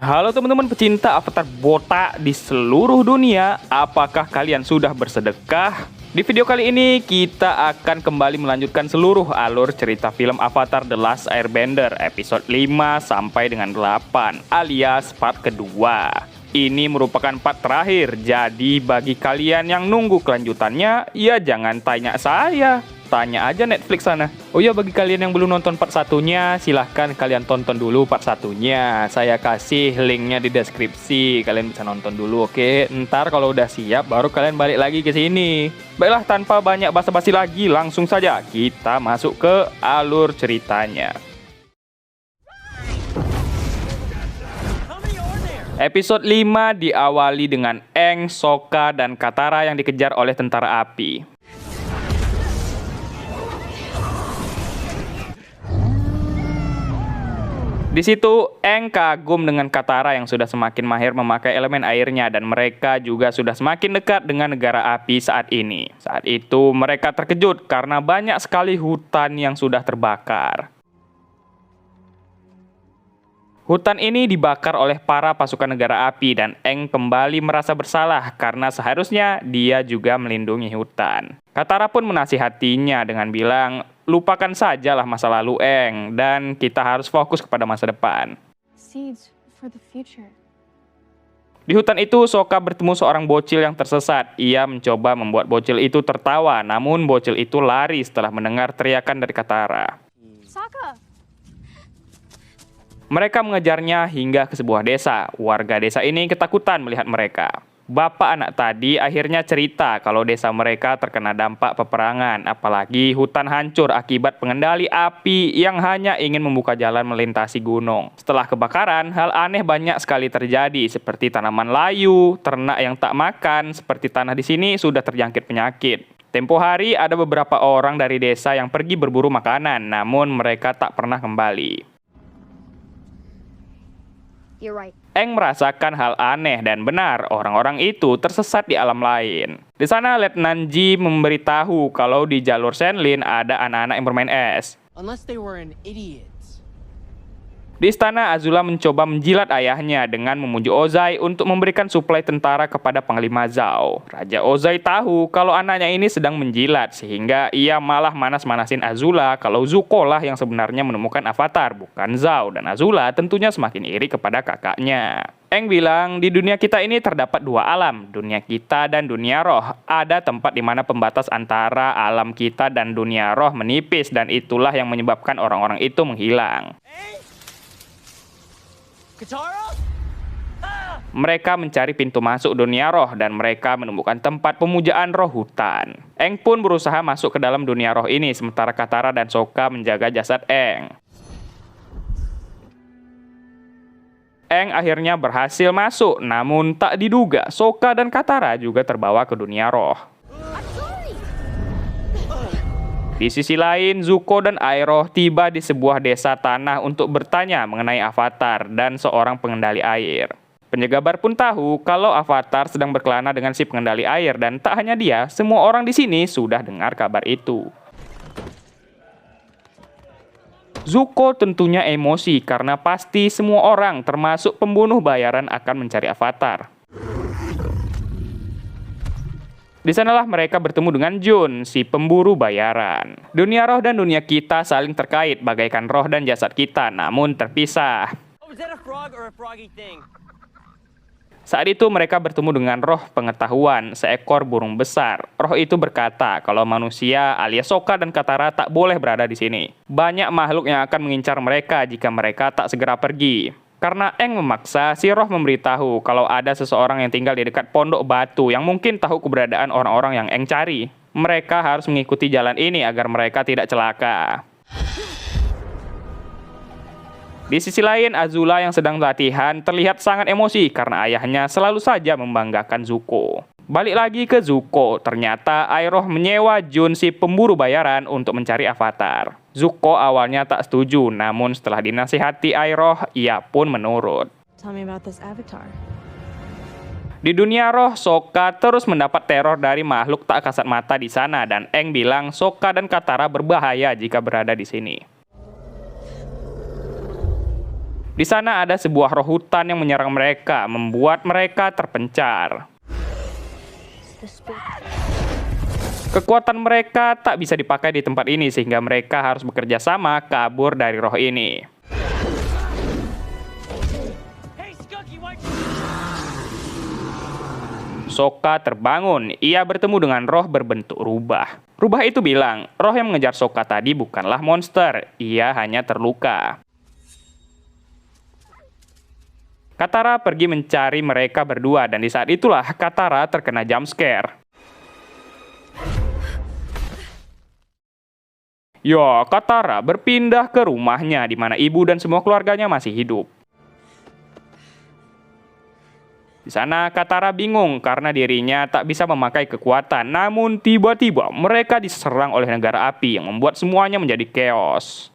Halo teman-teman pecinta avatar botak di seluruh dunia, apakah kalian sudah bersedekah? Di video kali ini kita akan kembali melanjutkan seluruh alur cerita film Avatar The Last Airbender episode 5 sampai dengan 8 alias part kedua. Ini merupakan part terakhir, jadi bagi kalian yang nunggu kelanjutannya, ya jangan tanya saya. Tanya aja Netflix sana. Oh ya, bagi kalian yang belum nonton part satunya, silahkan kalian tonton dulu part satunya. Saya kasih linknya di deskripsi. Kalian bisa nonton dulu, oke? Ntar kalau udah siap, baru kalian balik lagi ke sini. Baiklah, tanpa banyak basa-basi lagi, langsung saja kita masuk ke alur ceritanya. Episode 5 diawali dengan Aang, Sokka, dan Katara yang dikejar oleh tentara api. Di situ, Aang kagum dengan Katara yang sudah semakin mahir memakai elemen airnya dan mereka juga sudah semakin dekat dengan negara api saat ini. Saat itu, mereka terkejut karena banyak sekali hutan yang sudah terbakar. Hutan ini dibakar oleh para pasukan negara api dan Aang kembali merasa bersalah karena seharusnya dia juga melindungi hutan. Katara pun menasihatinya dengan bilang, lupakan sajalah masa lalu Aang dan kita harus fokus kepada masa depan. Seeds for the future. Di hutan itu, Sokka bertemu seorang bocil yang tersesat. Ia mencoba membuat bocil itu tertawa, namun bocil itu lari setelah mendengar teriakan dari Katara. Sokka! Mereka mengejarnya hingga ke sebuah desa. Warga desa ini ketakutan melihat mereka. Bapak anak tadi akhirnya cerita kalau desa mereka terkena dampak peperangan, apalagi hutan hancur akibat pengendali api yang hanya ingin membuka jalan melintasi gunung. Setelah kebakaran, hal aneh banyak sekali terjadi, seperti tanaman layu, ternak yang tak makan, seperti tanah di sini sudah terjangkit penyakit. Tempo hari ada beberapa orang dari desa yang pergi berburu makanan, namun mereka tak pernah kembali. You're right. Aang merasakan hal aneh dan benar, orang-orang itu tersesat di alam lain. Di sana, Letnan Ji memberitahu kalau di jalur Senlin ada anak-anak yang bermain es. Unless they were an idiot. Di istana, Azula mencoba menjilat ayahnya dengan memuji Ozai untuk memberikan suplai tentara kepada Panglima Zhao. Raja Ozai tahu kalau anaknya ini sedang menjilat, sehingga ia malah manas-manasin Azula kalau Zuko lah yang sebenarnya menemukan Avatar, bukan Zhao. Dan Azula tentunya semakin iri kepada kakaknya. Aang bilang, di dunia kita ini terdapat dua alam, dunia kita dan dunia roh. Ada tempat di mana pembatas antara alam kita dan dunia roh menipis, dan itulah yang menyebabkan orang-orang itu menghilang. Katara? Mereka mencari pintu masuk dunia roh dan mereka menemukan tempat pemujaan roh hutan. Aang pun berusaha masuk ke dalam dunia roh ini, sementara Katara dan Sokka menjaga jasad Aang. Aang akhirnya berhasil masuk, namun tak diduga Sokka dan Katara juga terbawa ke dunia roh. Di sisi lain, Zuko dan Iroh tiba di sebuah desa tanah untuk bertanya mengenai Avatar dan seorang pengendali air. Penjaga bar pun tahu kalau Avatar sedang berkelana dengan si pengendali air dan tak hanya dia, semua orang di sini sudah dengar kabar itu. Zuko tentunya emosi karena pasti semua orang termasuk pembunuh bayaran akan mencari Avatar. Di sanalah mereka bertemu dengan Jun, si pemburu bayaran. Dunia roh dan dunia kita saling terkait bagaikan roh dan jasad kita, namun terpisah. Oh, is that a frog or a froggy thing? Saat itu mereka bertemu dengan roh pengetahuan, seekor burung besar. Roh itu berkata kalau manusia alias Sokka dan Katara tak boleh berada di sini. Banyak makhluk yang akan mengincar mereka jika mereka tak segera pergi. Karena Aang memaksa, si roh memberitahu kalau ada seseorang yang tinggal di dekat pondok batu yang mungkin tahu keberadaan orang-orang yang Aang cari. Mereka harus mengikuti jalan ini agar mereka tidak celaka. Di sisi lain, Azula yang sedang latihan terlihat sangat emosi karena ayahnya selalu saja membanggakan Zuko. Balik lagi ke Zuko, ternyata Iroh menyewa Jun si pemburu bayaran untuk mencari Avatar. Zuko awalnya tak setuju, namun setelah dinasihati Iroh, ia pun menurut. Tell me about this avatar. Di dunia roh, Sokka terus mendapat teror dari makhluk tak kasat mata di sana dan Aang bilang Sokka dan Katara berbahaya jika berada di sini. Di sana ada sebuah roh hutan yang menyerang mereka, membuat mereka terpencar. Kekuatan mereka tak bisa dipakai di tempat ini sehingga mereka harus bekerja sama kabur dari roh ini. Hey, Skunky, why? Sokka terbangun, ia bertemu dengan roh berbentuk rubah. Rubah itu bilang, roh yang mengejar Sokka tadi bukanlah monster, ia hanya terluka. Katara pergi mencari mereka berdua dan di saat itulah Katara terkena jump scare. Katara berpindah ke rumahnya di mana ibu dan semua keluarganya masih hidup. Di sana Katara bingung karena dirinya tak bisa memakai kekuatan, namun tiba-tiba mereka diserang oleh negara api yang membuat semuanya menjadi chaos.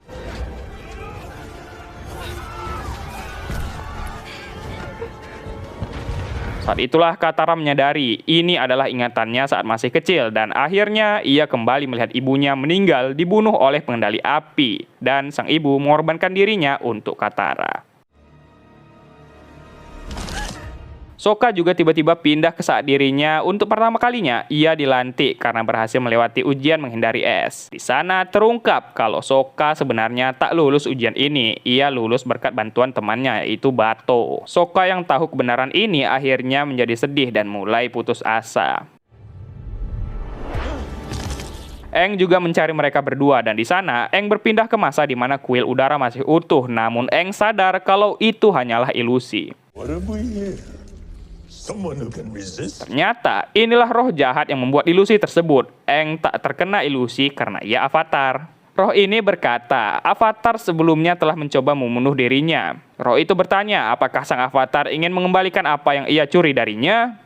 Saat itulah Katara menyadari ini adalah ingatannya saat masih kecil dan akhirnya ia kembali melihat ibunya meninggal dibunuh oleh pengendali api dan sang ibu mengorbankan dirinya untuk Katara. Sokka juga tiba-tiba pindah ke saat dirinya untuk pertama kalinya ia dilantik karena berhasil melewati ujian menghindari es. Di sana terungkap kalau Sokka sebenarnya tak lulus ujian ini, ia lulus berkat bantuan temannya yaitu Bato. Sokka yang tahu kebenaran ini akhirnya menjadi sedih dan mulai putus asa. Aang juga mencari mereka berdua dan di sana Aang berpindah ke masa di mana kuil udara masih utuh, namun Aang sadar kalau itu hanyalah ilusi. What have we here? Someone who can resist? Ternyata inilah roh jahat yang membuat ilusi tersebut. Aang tak terkena ilusi karena ia avatar. Roh ini berkata, avatar sebelumnya telah mencoba membunuh dirinya. Roh itu bertanya, apakah sang avatar ingin mengembalikan apa yang ia curi darinya?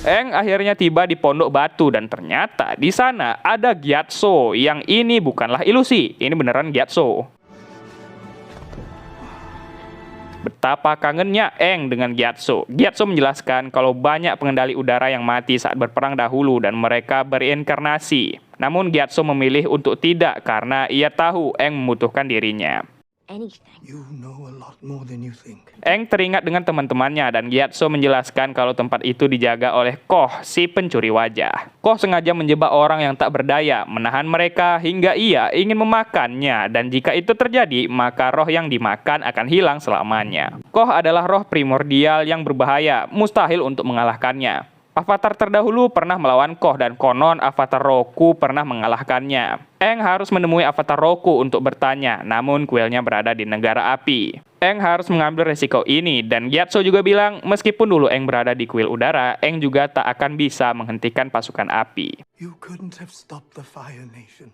Aang akhirnya tiba di pondok batu dan ternyata di sana ada Gyatso yang ini bukanlah ilusi, ini beneran Gyatso. Betapa kangennya Aang dengan Gyatso. Gyatso menjelaskan kalau banyak pengendali udara yang mati saat berperang dahulu dan mereka bereinkarnasi. Namun Gyatso memilih untuk tidak karena ia tahu Aang membutuhkan dirinya. You know a lot more than you think. Aang teringat dengan teman-temannya dan Gyatso menjelaskan kalau tempat itu dijaga oleh Koh, si pencuri wajah. Koh sengaja menjebak orang yang tak berdaya, menahan mereka hingga ia ingin memakannya dan jika itu terjadi, maka roh yang dimakan akan hilang selamanya. Koh adalah roh primordial yang berbahaya, mustahil untuk mengalahkannya. Avatar terdahulu pernah melawan Koh dan konon Avatar Roku pernah mengalahkannya. Aang harus menemui Avatar Roku untuk bertanya, namun kuilnya berada di negara api. Aang harus mengambil resiko ini dan Gyatso juga bilang meskipun dulu Aang berada di kuil udara, Aang juga tak akan bisa menghentikan pasukan api. You couldn't have stopped the Fire Nation.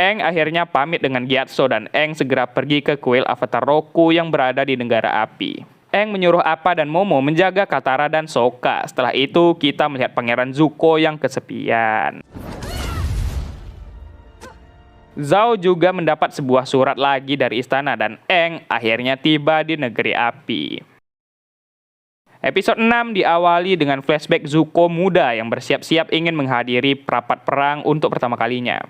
Aang akhirnya pamit dengan Gyatso dan Aang segera pergi ke kuil Avatar Roku yang berada di negara api. Aang menyuruh Appa dan Momo menjaga Katara dan Sokka. Setelah itu, kita melihat Pangeran Zuko yang kesepian. Zhao juga mendapat sebuah surat lagi dari istana dan Aang akhirnya tiba di negeri api. Episode 6 diawali dengan flashback Zuko muda yang bersiap-siap ingin menghadiri perapat perang untuk pertama kalinya.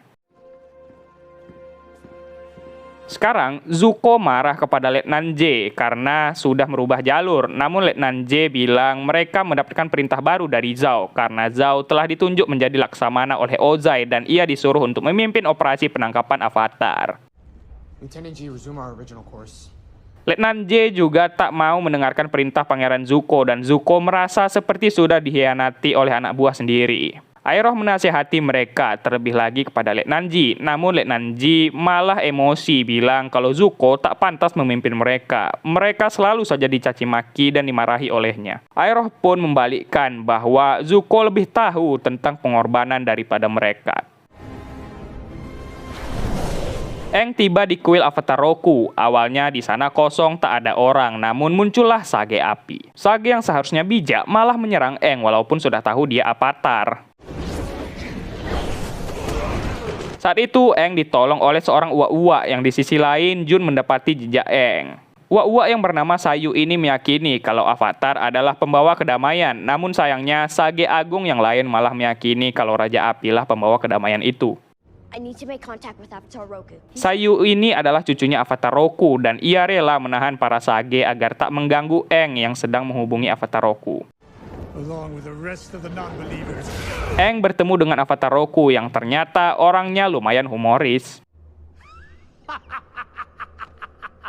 Sekarang, Zuko marah kepada Letnan J karena sudah merubah jalur. Namun Letnan J bilang mereka mendapatkan perintah baru dari Zhao karena Zhao telah ditunjuk menjadi laksamana oleh Ozai dan ia disuruh untuk memimpin operasi penangkapan Avatar. Lieutenant G, resume our original course. Letnan J juga tak mau mendengarkan perintah Pangeran Zuko dan Zuko merasa seperti sudah dikhianati oleh anak buah sendiri. Iroh menasihati mereka terlebih lagi kepada Letnan J, namun Letnan J malah emosi bilang kalau Zuko tak pantas memimpin mereka. Mereka selalu saja dicaci maki dan dimarahi olehnya. Iroh pun membalikkan bahwa Zuko lebih tahu tentang pengorbanan daripada mereka. Aang tiba di kuil Avatar Roku. Awalnya di sana kosong tak ada orang, namun muncullah Sage api. Sage yang seharusnya bijak malah menyerang Aang walaupun sudah tahu dia avatar. Saat itu, Aang ditolong oleh seorang uwa-uwa yang di sisi lain Jun mendapati jejak Aang. Uwa-uwa yang bernama Sayu ini meyakini kalau Avatar adalah pembawa kedamaian, namun sayangnya Sage Agung yang lain malah meyakini kalau Raja Api lah pembawa kedamaian itu. I need to make contact with Avatar Roku. Sayu ini adalah cucunya Avatar Roku dan ia rela menahan para Sage agar tak mengganggu Aang yang sedang menghubungi Avatar Roku. Along with the rest of the non-believers. Aang bertemu dengan Avatar Roku yang ternyata orangnya lumayan humoris.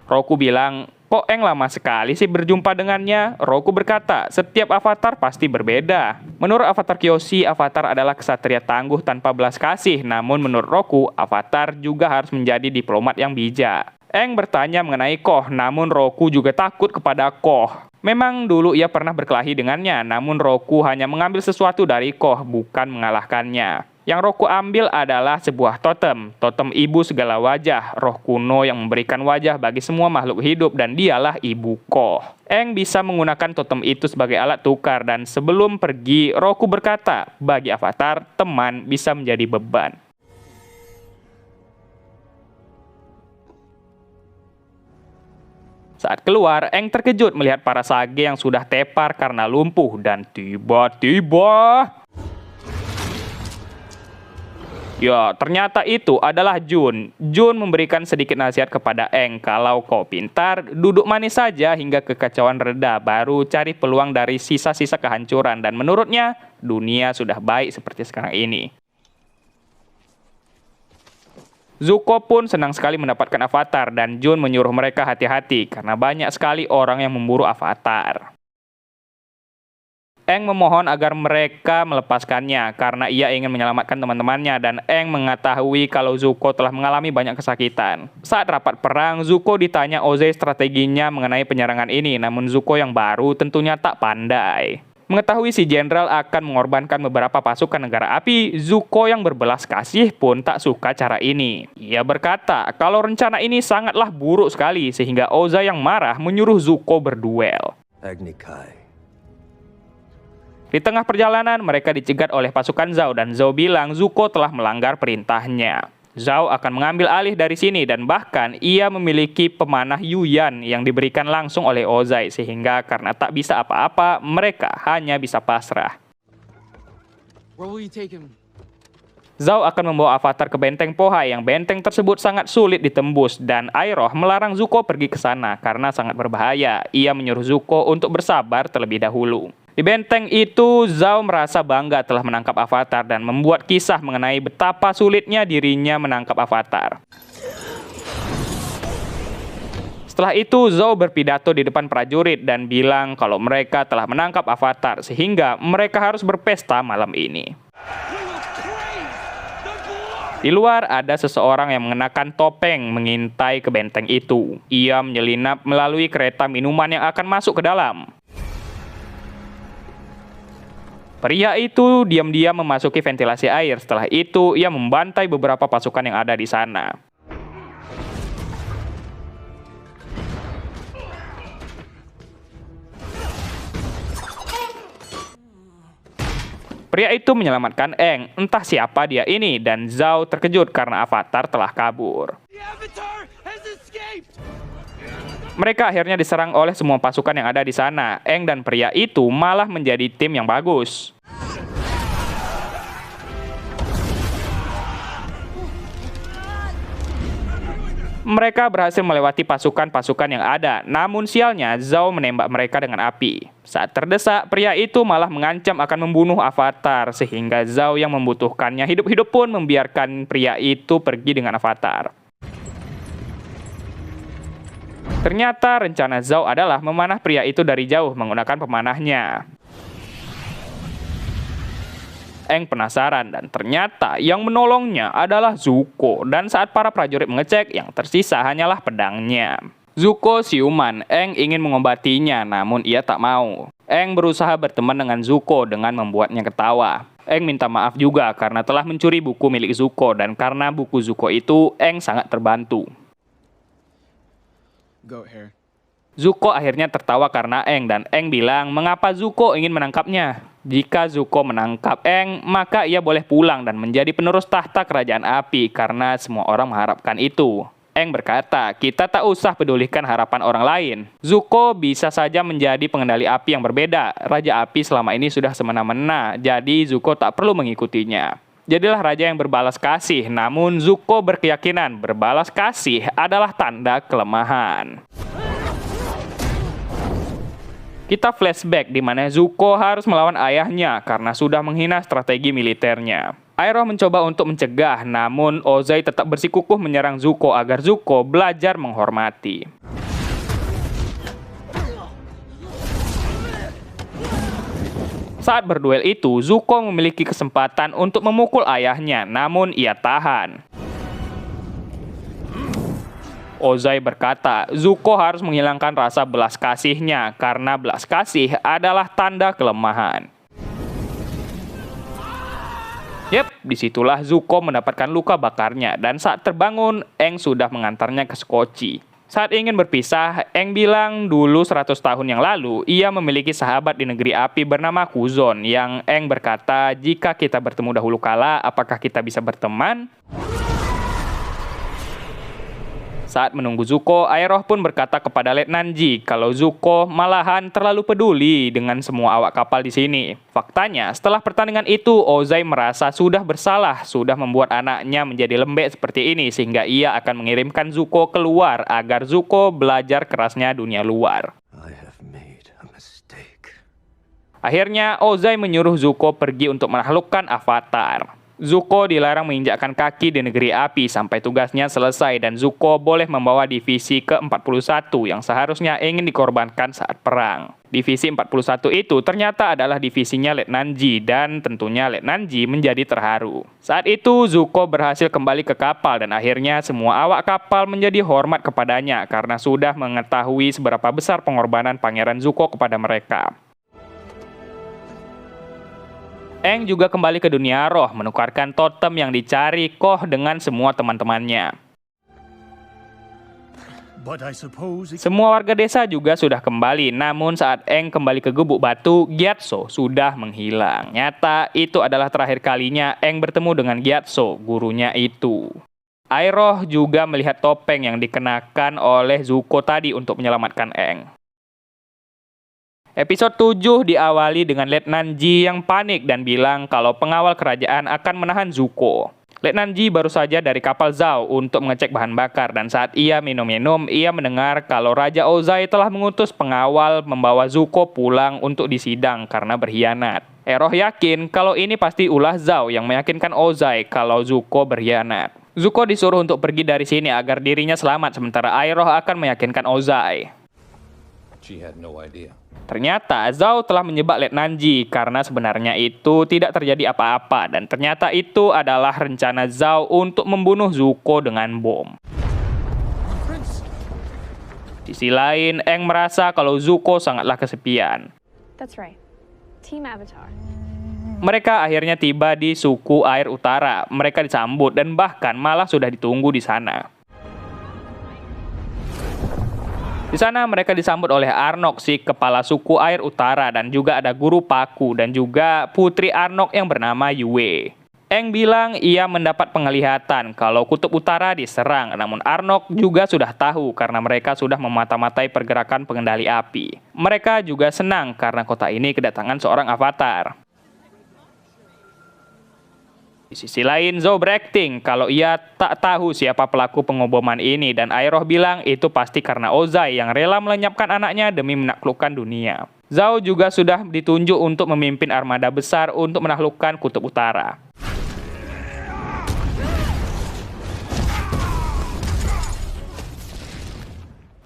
Roku bilang, kok Aang lama sekali sih berjumpa dengannya? Roku berkata, setiap avatar pasti berbeda. Menurut Avatar Kyoshi, avatar adalah kesatria tangguh tanpa belas kasih. Namun menurut Roku, avatar juga harus menjadi diplomat yang bijak. Aang bertanya mengenai Koh, namun Roku juga takut kepada Koh. Memang dulu ia pernah berkelahi dengannya, namun Roku hanya mengambil sesuatu dari Koh, bukan mengalahkannya. Yang Roku ambil adalah sebuah totem ibu segala wajah, roh kuno yang memberikan wajah bagi semua makhluk hidup dan dialah ibu Koh. Aang bisa menggunakan totem itu sebagai alat tukar dan sebelum pergi, Roku berkata, bagi avatar, teman bisa menjadi beban. Saat keluar, Aang terkejut melihat para Sage yang sudah tepar karena lumpuh dan tiba-tiba... Ya, ternyata itu adalah Jun. Jun memberikan sedikit nasihat kepada Aang, kalau kau pintar, duduk manis saja hingga kekacauan reda, baru cari peluang dari sisa-sisa kehancuran. Dan menurutnya, dunia sudah baik seperti sekarang ini. Zuko pun senang sekali mendapatkan avatar dan Jun menyuruh mereka hati-hati karena banyak sekali orang yang memburu avatar. Aang memohon agar mereka melepaskannya karena ia ingin menyelamatkan teman-temannya dan Aang mengetahui kalau Zuko telah mengalami banyak kesakitan. Saat rapat perang, Zuko ditanya Ozai strateginya mengenai penyerangan ini, namun Zuko yang baru tentunya tak pandai. Mengetahui si jenderal akan mengorbankan beberapa pasukan negara api, Zuko yang berbelas kasih pun tak suka cara ini. Ia berkata kalau rencana ini sangatlah buruk sekali sehingga Ozai yang marah menyuruh Zuko berduel. Agni Kai. Di tengah perjalanan, mereka dicegat oleh pasukan Zhao dan Zhao bilang Zuko telah melanggar perintahnya. Zhao akan mengambil alih dari sini dan bahkan ia memiliki pemanah Yuyan yang diberikan langsung oleh Ozai sehingga karena tak bisa apa-apa, mereka hanya bisa pasrah. Where will you take him? Zhao akan membawa avatar ke benteng Pohai yang benteng tersebut sangat sulit ditembus dan Iroh melarang Zuko pergi ke sana karena sangat berbahaya. Ia menyuruh Zuko untuk bersabar terlebih dahulu. Di benteng itu, Zhao merasa bangga telah menangkap avatar dan membuat kisah mengenai betapa sulitnya dirinya menangkap avatar. Setelah itu, Zhao berpidato di depan prajurit dan bilang kalau mereka telah menangkap avatar sehingga mereka harus berpesta malam ini. Di luar ada seseorang yang mengenakan topeng mengintai ke benteng itu. Ia menyelinap melalui kereta minuman yang akan masuk ke dalam. Pria itu diam-diam memasuki ventilasi air. Setelah itu, ia membantai beberapa pasukan yang ada di sana. Pria itu menyelamatkan Aang, entah siapa dia ini, dan Zhao terkejut karena avatar telah kabur. The Avatar has escaped! Mereka akhirnya diserang oleh semua pasukan yang ada di sana. Aang dan pria itu malah menjadi tim yang bagus. Mereka berhasil melewati pasukan-pasukan yang ada, namun sialnya Zhao menembak mereka dengan api. Saat terdesak, pria itu malah mengancam akan membunuh avatar, sehingga Zhao yang membutuhkannya hidup-hidup pun membiarkan pria itu pergi dengan avatar. Ternyata rencana Zhao adalah memanah pria itu dari jauh menggunakan pemanahnya. Aang penasaran dan ternyata yang menolongnya adalah Zuko. Dan saat para prajurit mengecek, yang tersisa hanyalah pedangnya. Zuko siuman, Aang ingin mengobatinya namun ia tak mau. Aang berusaha berteman dengan Zuko dengan membuatnya ketawa. Aang minta maaf juga karena telah mencuri buku milik Zuko dan karena buku Zuko itu, Aang sangat terbantu. Goat hair. Zuko akhirnya tertawa karena Aang dan Aang bilang mengapa Zuko ingin menangkapnya. Jika Zuko menangkap Aang, maka ia boleh pulang dan menjadi penerus tahta kerajaan api karena semua orang mengharapkan itu. Aang berkata, kita tak usah pedulikan harapan orang lain. Zuko bisa saja menjadi pengendali api yang berbeda. Raja api selama ini sudah semena-mena, jadi Zuko tak perlu mengikutinya. Jadilah raja yang berbalas kasih, namun Zuko berkeyakinan berbalas kasih adalah tanda kelemahan. Kita flashback di mana Zuko harus melawan ayahnya karena sudah menghina strategi militernya. Iroh mencoba untuk mencegah, namun Ozai tetap bersikukuh menyerang Zuko agar Zuko belajar menghormati. Saat berduel itu, Zuko memiliki kesempatan untuk memukul ayahnya, namun ia tahan. Ozai berkata, Zuko harus menghilangkan rasa belas kasihnya karena belas kasih adalah tanda kelemahan. Yep, disitulah Zuko mendapatkan luka bakarnya dan saat terbangun, Aang sudah mengantarnya ke Skoci. Saat ingin berpisah, Aang bilang dulu 100 tahun yang lalu, ia memiliki sahabat di negeri api bernama Kuzon yang Aang berkata, jika kita bertemu dahulu kala, apakah kita bisa berteman? Saat menunggu Zuko, Iroh pun berkata kepada Letnan Ji kalau Zuko malahan terlalu peduli dengan semua awak kapal di sini. Faktanya, setelah pertandingan itu, Ozai merasa sudah bersalah, sudah membuat anaknya menjadi lembek seperti ini, sehingga ia akan mengirimkan Zuko keluar agar Zuko belajar kerasnya dunia luar. Akhirnya, Ozai menyuruh Zuko pergi untuk menaklukkan Avatar. Zuko dilarang menginjakkan kaki di negeri api sampai tugasnya selesai dan Zuko boleh membawa divisi ke-41 yang seharusnya ingin dikorbankan saat perang. Divisi 41 itu ternyata adalah divisinya Letnan Ji dan tentunya Letnan Ji menjadi terharu. Saat itu Zuko berhasil kembali ke kapal dan akhirnya semua awak kapal menjadi hormat kepadanya karena sudah mengetahui seberapa besar pengorbanan Pangeran Zuko kepada mereka. Aang juga kembali ke dunia roh, menukarkan totem yang dicari Koh dengan semua teman-temannya. Semua warga desa juga sudah kembali, namun saat Aang kembali ke Gubuk Batu, Gyatso sudah menghilang. Nyata, itu adalah terakhir kalinya Aang bertemu dengan Gyatso, gurunya itu. Iroh juga melihat topeng yang dikenakan oleh Zuko tadi untuk menyelamatkan Aang. Episode 7 diawali dengan Letnan Ji yang panik dan bilang kalau pengawal kerajaan akan menahan Zuko. Letnan Ji baru saja dari kapal Zhao untuk mengecek bahan bakar dan saat ia minum-minum, ia mendengar kalau Raja Ozai telah mengutus pengawal membawa Zuko pulang untuk disidang karena berkhianat. Iroh yakin kalau ini pasti ulah Zhao yang meyakinkan Ozai kalau Zuko berkhianat. Zuko disuruh untuk pergi dari sini agar dirinya selamat sementara Iroh akan meyakinkan Ozai. She had no idea. Ternyata Zhao telah menyebak Letnan Ji karena sebenarnya itu tidak terjadi apa-apa dan ternyata itu adalah rencana Zhao untuk membunuh Zuko dengan bom. Di sisi lain, Aang merasa kalau Zuko sangatlah kesepian. That's right. Team Avatar. Mereka akhirnya tiba di suku air utara. Mereka disambut dan bahkan malah sudah ditunggu di sana. Di sana mereka disambut oleh Arnok, si kepala suku air utara, dan juga ada guru Paku dan juga putri Arnok yang bernama Yue. Aang bilang ia mendapat penglihatan kalau kutub utara diserang, namun Arnok juga sudah tahu karena mereka sudah memata-matai pergerakan pengendali api. Mereka juga senang karena kota ini kedatangan seorang avatar. Di sisi lain, Zhao berakting kalau ia tak tahu siapa pelaku pengoboman ini dan Iroh bilang itu pasti karena Ozai yang rela melenyapkan anaknya demi menaklukkan dunia. Zhao juga sudah ditunjuk untuk memimpin armada besar untuk menaklukkan kutub utara.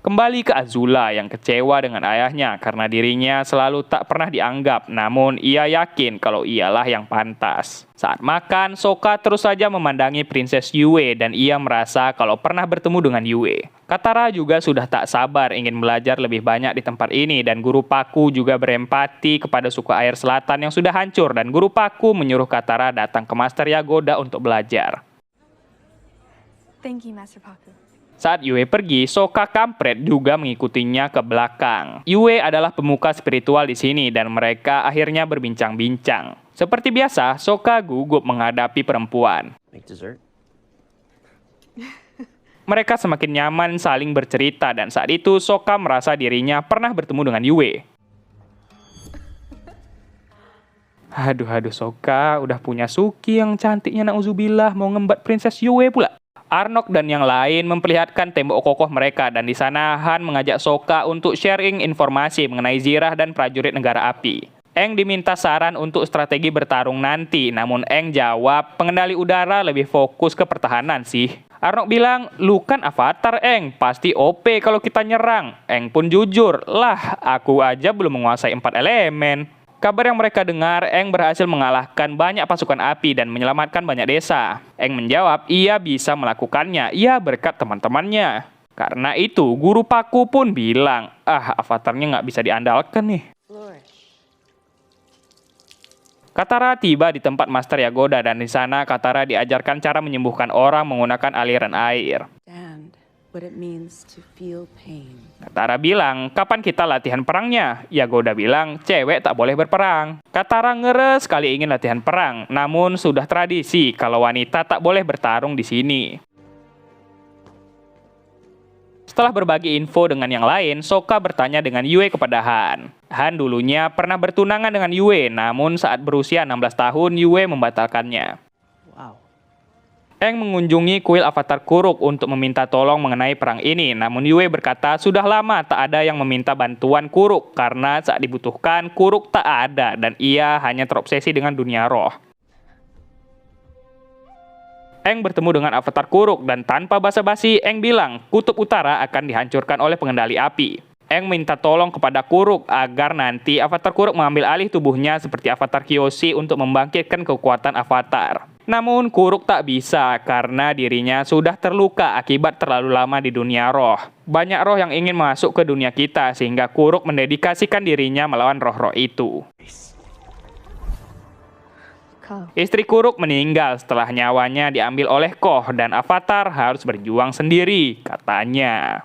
Kembali ke Azula yang kecewa dengan ayahnya karena dirinya selalu tak pernah dianggap, namun ia yakin kalau ialah yang pantas. Saat makan, Sokka terus saja memandangi Princess Yue dan ia merasa kalau pernah bertemu dengan Yue. Katara juga sudah tak sabar ingin belajar lebih banyak di tempat ini dan Guru Paku juga berempati kepada suku air selatan yang sudah hancur dan Guru Paku menyuruh Katara datang ke Master Yagoda untuk belajar. Thank you, Master Paku. Saat Yue pergi, Sokka kampret juga mengikutinya ke belakang. Yue adalah pemuka spiritual di sini dan mereka akhirnya berbincang-bincang. Seperti biasa, Sokka gugup menghadapi perempuan. Make dessert? Mereka semakin nyaman saling bercerita dan saat itu Sokka merasa dirinya pernah bertemu dengan Yue. Aduh Sokka udah punya Suki yang cantiknya nauzubillah mau ngembat Princess Yue pula. Arnok dan yang lain memperlihatkan tembok kokoh mereka dan di sana Han mengajak Sokka untuk sharing informasi mengenai Zirah dan prajurit negara api. Aang diminta saran untuk strategi bertarung nanti, namun Aang jawab pengendali udara lebih fokus ke pertahanan sih. Arnok bilang, lu kan avatar Aang, pasti OP kalau kita nyerang. Aang pun jujur, lah aku aja belum menguasai 4 elemen. Kabar yang mereka dengar, Aang berhasil mengalahkan banyak pasukan api dan menyelamatkan banyak desa. Aang menjawab, ia bisa melakukannya, ia berkat teman-temannya. Karena itu, guru Paku pun bilang, avatarnya nggak bisa diandalkan nih. Katara tiba di tempat Master Yagoda dan di sana Katara diajarkan cara menyembuhkan orang menggunakan aliran air. What it means to feel pain. Katara bilang, kapan kita latihan perangnya? Yagoda bilang, cewek tak boleh berperang. Katara ngeres sekali ingin latihan perang, namun sudah tradisi kalau wanita tak boleh bertarung di sini. Setelah berbagi info dengan yang lain, Sokka bertanya dengan Yue kepada Han. Han dulunya pernah bertunangan dengan Yue, namun saat berusia 16 tahun, Yue membatalkannya. Aang mengunjungi kuil avatar Kuruk untuk meminta tolong mengenai perang ini, namun Yue berkata sudah lama tak ada yang meminta bantuan Kuruk karena saat dibutuhkan Kuruk tak ada dan ia hanya terobsesi dengan dunia roh. Aang bertemu dengan avatar Kuruk dan tanpa basa-basi Aang bilang kutub utara akan dihancurkan oleh pengendali api. Aang minta tolong kepada Kuruk agar nanti avatar Kuruk mengambil alih tubuhnya seperti avatar Kyoshi untuk membangkitkan kekuatan avatar. Namun Kuruk tak bisa karena dirinya sudah terluka akibat terlalu lama di dunia roh. Banyak roh yang ingin masuk ke dunia kita sehingga Kuruk mendedikasikan dirinya melawan roh-roh itu. Istri Kuruk meninggal setelah nyawanya diambil oleh Koh dan avatar harus berjuang sendiri, katanya.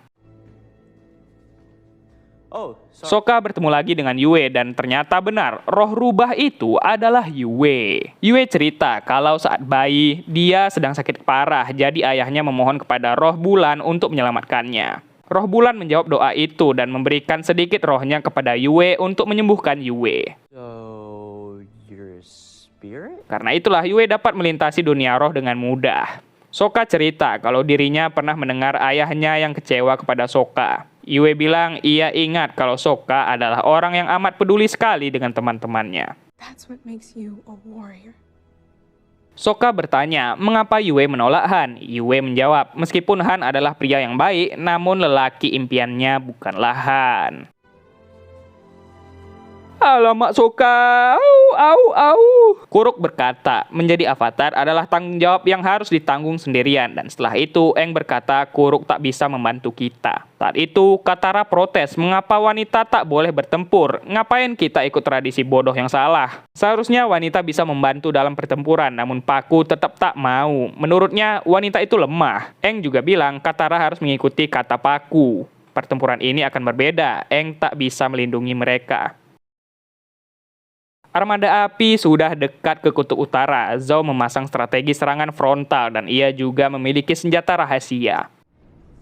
Sokka bertemu lagi dengan Yue dan ternyata benar, roh rubah itu adalah Yue. Yue cerita kalau saat bayi, dia sedang sakit parah, jadi ayahnya memohon kepada roh bulan untuk menyelamatkannya. Roh bulan menjawab doa itu dan memberikan sedikit rohnya kepada Yue untuk menyembuhkan Yue. Karena itulah Yue dapat melintasi dunia roh dengan mudah. Sokka cerita kalau dirinya pernah mendengar ayahnya yang kecewa kepada Sokka. Yue bilang ia ingat kalau Sokka adalah orang yang amat peduli sekali dengan teman-temannya. That's what makes you a warrior. Sokka bertanya, mengapa Yue menolak Han? Yue menjawab, meskipun Han adalah pria yang baik, namun lelaki impiannya bukanlah Han. Alamak Sokka, au. Kuruk berkata, menjadi avatar adalah tanggung jawab yang harus ditanggung sendirian. Dan setelah itu, Aang berkata Kuruk tak bisa membantu kita. Saat itu, Katara protes, mengapa wanita tak boleh bertempur? Ngapain kita ikut tradisi bodoh yang salah? Seharusnya wanita bisa membantu dalam pertempuran, namun Paku tetap tak mau. Menurutnya, wanita itu lemah. Aang juga bilang Katara harus mengikuti kata Paku. Pertempuran ini akan berbeda, Aang tak bisa melindungi mereka. Armada api sudah dekat ke kutub utara. Zhao memasang strategi serangan frontal dan ia juga memiliki senjata rahasia.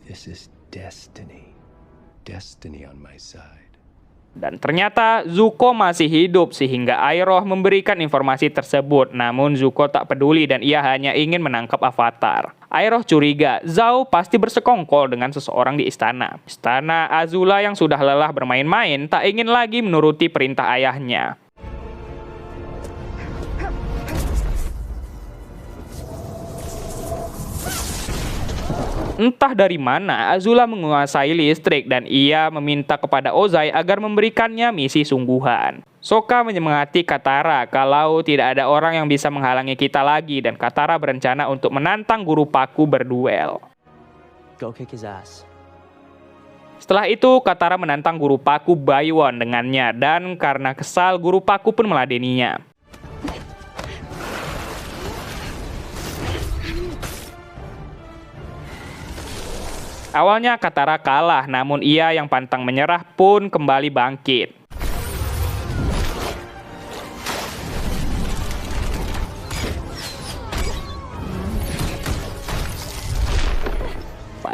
This is destiny. Destiny on my side. Dan ternyata Zuko masih hidup sehingga Iroh memberikan informasi tersebut. Namun Zuko tak peduli dan ia hanya ingin menangkap avatar. Iroh curiga Zhao pasti bersekongkol dengan seseorang di istana. Istana Azula yang sudah lelah bermain-main tak ingin lagi menuruti perintah ayahnya. Entah dari mana Azula menguasai listrik dan ia meminta kepada Ozai agar memberikannya misi sungguhan. Sokka menyemangati Katara kalau tidak ada orang yang bisa menghalangi kita lagi dan Katara berencana untuk menantang guru Paku berduel. Go kick his ass. Setelah itu Katara menantang guru Paku Baiwon dengannya dan karena kesal guru Paku pun meladeninya. Awalnya Katara kalah, namun ia yang pantang menyerah pun kembali bangkit.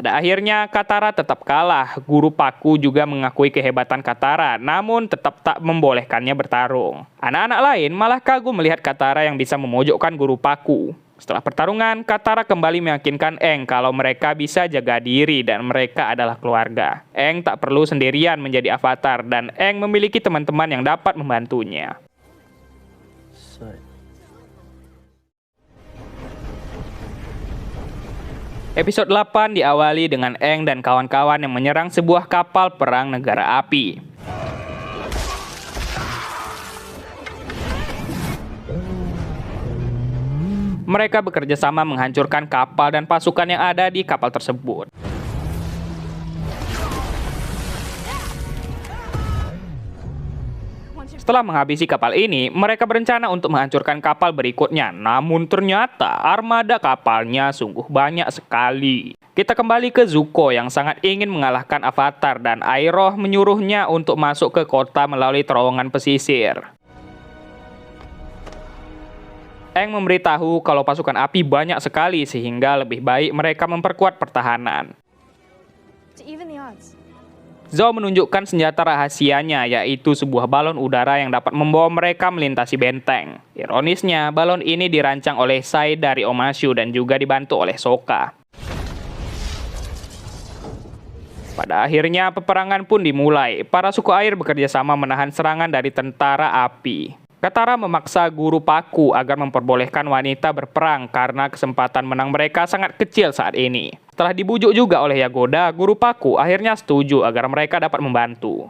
Pada akhirnya, Katara tetap kalah. Guru Paku juga mengakui kehebatan Katara, namun tetap tak membolehkannya bertarung. Anak-anak lain malah kagum melihat Katara yang bisa memojokkan Guru Paku. Setelah pertarungan, Katara kembali meyakinkan Aang kalau mereka bisa jaga diri dan mereka adalah keluarga. Aang tak perlu sendirian menjadi avatar dan Aang memiliki teman-teman yang dapat membantunya. Episode 8 diawali dengan Aang dan kawan-kawan yang menyerang sebuah kapal perang negara api. Mereka bekerja sama menghancurkan kapal dan pasukan yang ada di kapal tersebut. Setelah menghabisi kapal ini, mereka berencana untuk menghancurkan kapal berikutnya. Namun ternyata armada kapalnya sungguh banyak sekali. Kita kembali ke Zuko yang sangat ingin mengalahkan Avatar dan Iroh menyuruhnya untuk masuk ke kota melalui terowongan pesisir. Aang memberitahu kalau pasukan api banyak sekali sehingga lebih baik mereka memperkuat pertahanan. To even the odds. Zhao menunjukkan senjata rahasianya, yaitu sebuah balon udara yang dapat membawa mereka melintasi benteng. Ironisnya, balon ini dirancang oleh Sai dari Omashu dan juga dibantu oleh Sokka. Pada akhirnya, peperangan pun dimulai. Para suku air bekerja sama menahan serangan dari tentara api. Katara memaksa Guru Paku agar memperbolehkan wanita berperang karena kesempatan menang mereka sangat kecil saat ini. Setelah dibujuk juga oleh Yagoda, Guru Paku akhirnya setuju agar mereka dapat membantu.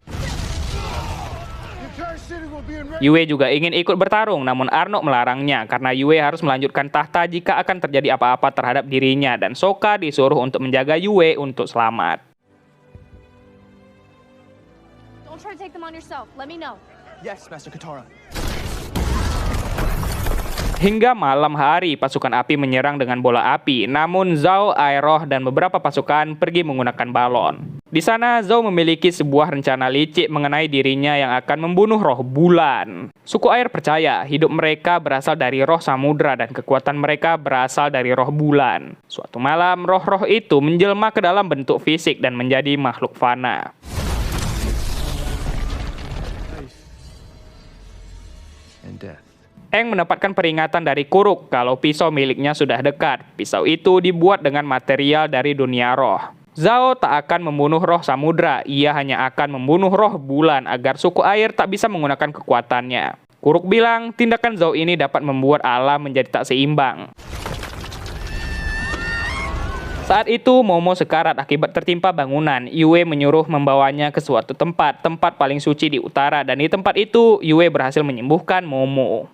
Yue juga ingin ikut bertarung, namun Arnok melarangnya karena Yue harus melanjutkan tahta jika akan terjadi apa-apa terhadap dirinya dan Sokka disuruh untuk menjaga Yue untuk selamat. Don't try to take them on yourself. Let me know. Yes, Master Katara. Hingga malam hari, pasukan api menyerang dengan bola api, namun Zhao, Iroh, dan beberapa pasukan pergi menggunakan balon. Di sana, Zhao memiliki sebuah rencana licik mengenai dirinya yang akan membunuh roh bulan. Suku air percaya hidup mereka berasal dari roh samudra dan kekuatan mereka berasal dari roh bulan. Suatu malam, roh-roh itu menjelma ke dalam bentuk fisik dan menjadi makhluk fana. And death. Aang mendapatkan peringatan dari Kuruk kalau pisau miliknya sudah dekat. Pisau itu dibuat dengan material dari dunia roh. Zhao tak akan membunuh roh samudra, ia hanya akan membunuh roh bulan agar suku air tak bisa menggunakan kekuatannya. Kuruk bilang tindakan Zhao ini dapat membuat alam menjadi tak seimbang. Saat itu Momo sekarat akibat tertimpa bangunan. Yue menyuruh membawanya ke suatu tempat paling suci di utara, dan di tempat itu Yue berhasil menyembuhkan Momo.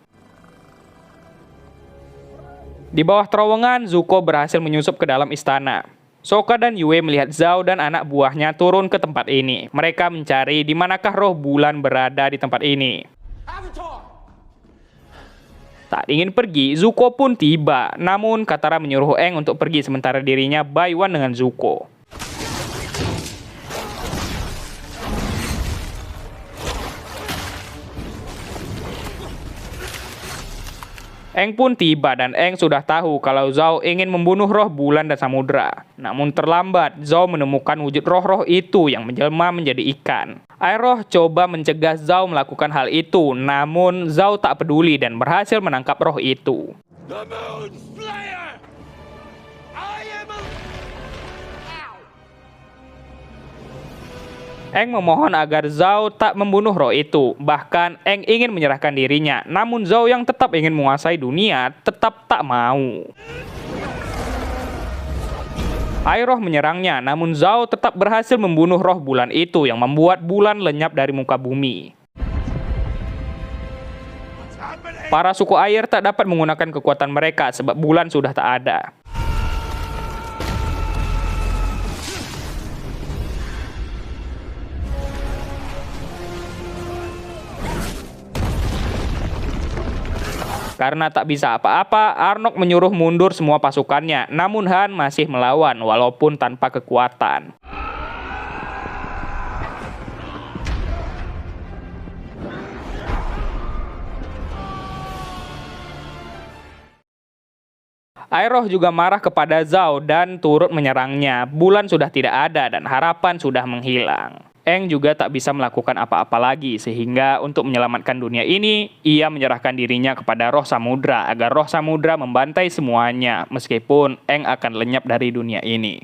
Di bawah terowongan, Zuko berhasil menyusup ke dalam istana. Sokka dan Yue melihat Zhao dan anak buahnya turun ke tempat ini. Mereka mencari di manakah roh bulan berada di tempat ini. Saat ingin pergi, Zuko pun tiba. Namun Katara menyuruh Aang untuk pergi sementara dirinya by one dengan Zuko. Aang pun tiba dan Aang sudah tahu kalau Zhao ingin membunuh roh bulan dan samudra. Namun terlambat, Zhao menemukan wujud roh-roh itu yang menjelma menjadi ikan. Iroh coba mencegah Zhao melakukan hal itu, namun Zhao tak peduli dan berhasil menangkap roh itu. The Moon Slayer! I am a... Aang memohon agar Zhao tak membunuh roh itu. Bahkan Aang ingin menyerahkan dirinya, namun Zhao yang tetap ingin menguasai dunia tetap tak mau. Iroh menyerangnya, namun Zhao tetap berhasil membunuh roh bulan itu yang membuat bulan lenyap dari muka bumi. Para suku air tak dapat menggunakan kekuatan mereka sebab bulan sudah tak ada. Karena tak bisa apa-apa, Arnok menyuruh mundur semua pasukannya, namun Han masih melawan walaupun tanpa kekuatan. Iroh juga marah kepada Zhao dan turut menyerangnya. Bulan sudah tidak ada dan harapan sudah menghilang. Aang juga tak bisa melakukan apa-apa lagi, sehingga untuk menyelamatkan dunia ini, ia menyerahkan dirinya kepada roh samudra agar roh samudra membantai semuanya, meskipun Aang akan lenyap dari dunia ini.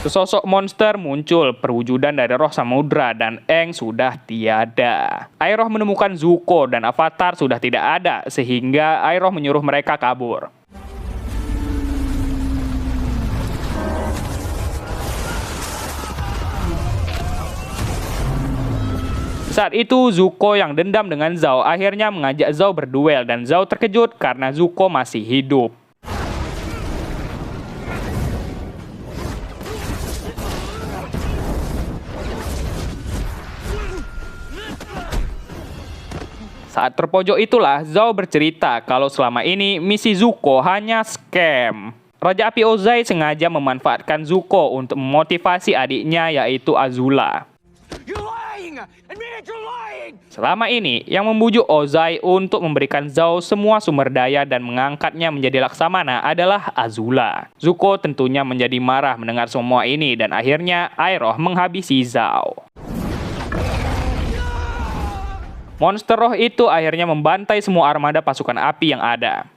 Sesosok monster muncul perwujudan dari roh samudra dan Aang sudah tiada. Iroh menemukan Zuko dan Avatar sudah tidak ada sehingga Iroh menyuruh mereka kabur. Saat itu Zuko yang dendam dengan Zhao akhirnya mengajak Zhao berduel dan Zhao terkejut karena Zuko masih hidup. Saat terpojok itulah Zhao bercerita kalau selama ini misi Zuko hanya scam. Raja Api Ozai sengaja memanfaatkan Zuko untuk memotivasi adiknya yaitu Azula. You're lying! Admit you're lying! Selama ini yang membujuk Ozai untuk memberikan Zhao semua sumber daya dan mengangkatnya menjadi Laksamana adalah Azula. Zuko tentunya menjadi marah mendengar semua ini dan akhirnya Iroh menghabisi Zhao. Monster roh itu akhirnya membantai semua armada pasukan api yang ada.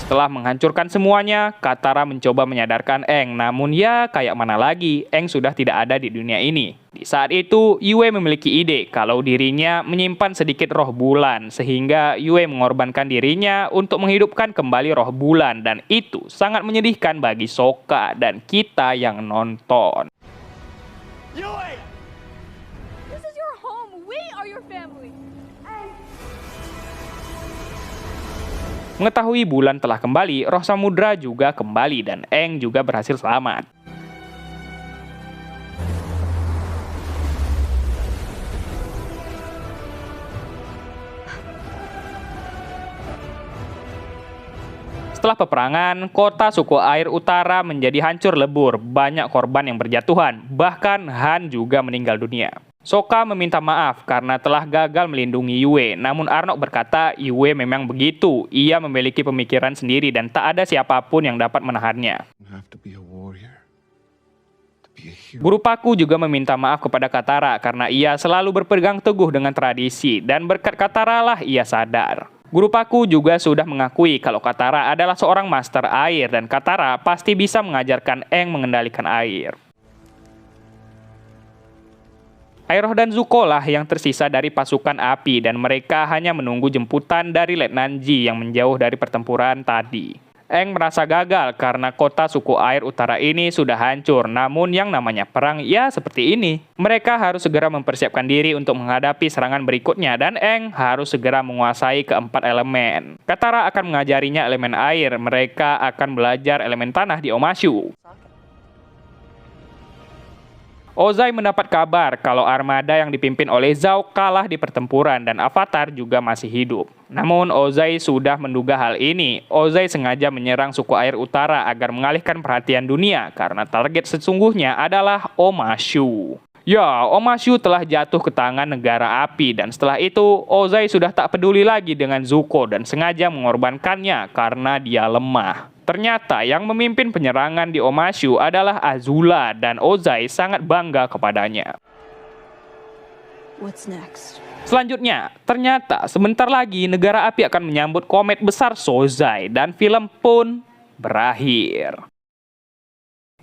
Setelah menghancurkan semuanya, Katara mencoba menyadarkan Aang, namun ya kayak mana lagi, Aang sudah tidak ada di dunia ini. Di saat itu, Yue memiliki ide kalau dirinya menyimpan sedikit roh bulan, sehingga Yue mengorbankan dirinya untuk menghidupkan kembali roh bulan, dan itu sangat menyedihkan bagi Sokka dan kita yang nonton. Yue! This is your home. We are your family. Mengetahui bulan telah kembali, roh samudra juga kembali dan Aang juga berhasil selamat. Setelah peperangan, kota suku air utara menjadi hancur lebur, banyak korban yang berjatuhan, bahkan Han juga meninggal dunia. Sokka meminta maaf karena telah gagal melindungi Yue, namun Arnok berkata Yue memang begitu, ia memiliki pemikiran sendiri dan tak ada siapapun yang dapat menahannya. Guru Paku juga meminta maaf kepada Katara karena ia selalu berpegang teguh dengan tradisi dan berkat Katara lah ia sadar. Guru Paku juga sudah mengakui kalau Katara adalah seorang master air dan Katara pasti bisa mengajarkan Aang mengendalikan air. Iroh dan Zuko lah yang tersisa dari pasukan api dan mereka hanya menunggu jemputan dari Letnan Ji yang menjauh dari pertempuran tadi. Aang merasa gagal karena kota suku air utara ini sudah hancur, namun yang namanya perang ya seperti ini. Mereka harus segera mempersiapkan diri untuk menghadapi serangan berikutnya dan Aang harus segera menguasai keempat elemen. Katara akan mengajarinya elemen air, mereka akan belajar elemen tanah di Omashu. Ozai mendapat kabar kalau armada yang dipimpin oleh Zhao kalah di pertempuran dan Avatar juga masih hidup. Namun Ozai sudah menduga hal ini. Ozai sengaja menyerang suku air utara agar mengalihkan perhatian dunia karena target sesungguhnya adalah Omashu. Ya, Omashu telah jatuh ke tangan negara api dan setelah itu Ozai sudah tak peduli lagi dengan Zuko dan sengaja mengorbankannya karena dia lemah. Ternyata yang memimpin penyerangan di Omashu adalah Azula dan Ozai sangat bangga kepadanya. What's next? Selanjutnya, ternyata sebentar lagi negara api akan menyambut komet besar Sozai dan film pun berakhir.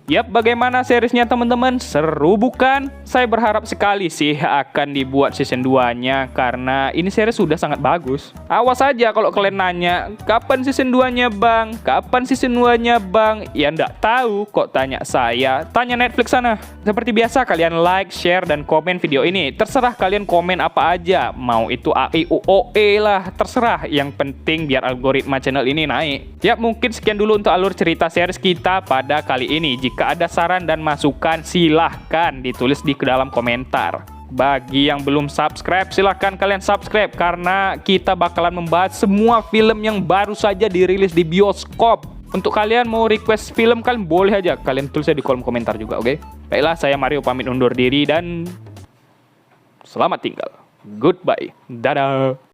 Yap, bagaimana seriesnya teman-teman? Seru bukan? Saya berharap sekali sih akan dibuat season 2-nya karena ini series sudah sangat bagus. Awas aja kalau kalian nanya, kapan season 2-nya bang? Kapan season 2-nya bang? Ya ndak tahu kok tanya saya. Tanya Netflix sana. Seperti biasa kalian like, share, dan komen video ini. Terserah kalian komen apa aja. Mau itu AIUOE lah, terserah. Yang penting biar algoritma channel ini naik. Yap, mungkin sekian dulu untuk alur cerita series kita pada kali ini. Jika ada saran dan masukan, silahkan ditulis di dalam komentar. Bagi yang belum subscribe, silahkan kalian subscribe karena kita bakalan membahas semua film yang baru saja dirilis di bioskop. Untuk kalian mau request film, kalian boleh aja. Kalian tulis di kolom komentar juga, oke? Baiklah, saya Mario pamit undur diri dan selamat tinggal. Goodbye. Dadah.